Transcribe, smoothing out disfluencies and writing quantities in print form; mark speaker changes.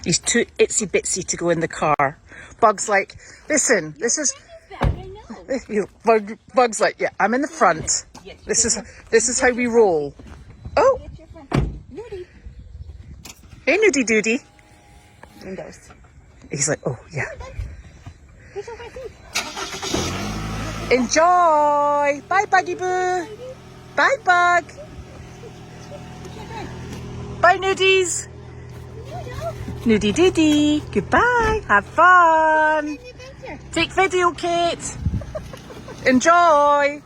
Speaker 1: He's too itsy bitsy to go in the car. Bug's like, listen, this is... Bug's like, yeah, I'm in the front. This is how we roll. Oh! Hey, Nudie Doodie.
Speaker 2: Windows.
Speaker 1: He's like, oh, yeah. Enjoy! Bye, Buggy Boo! Bye, Bug! Bye, Nudies! Nudie Doodie! Goodbye! Have fun! Take video, Kate! Enjoy!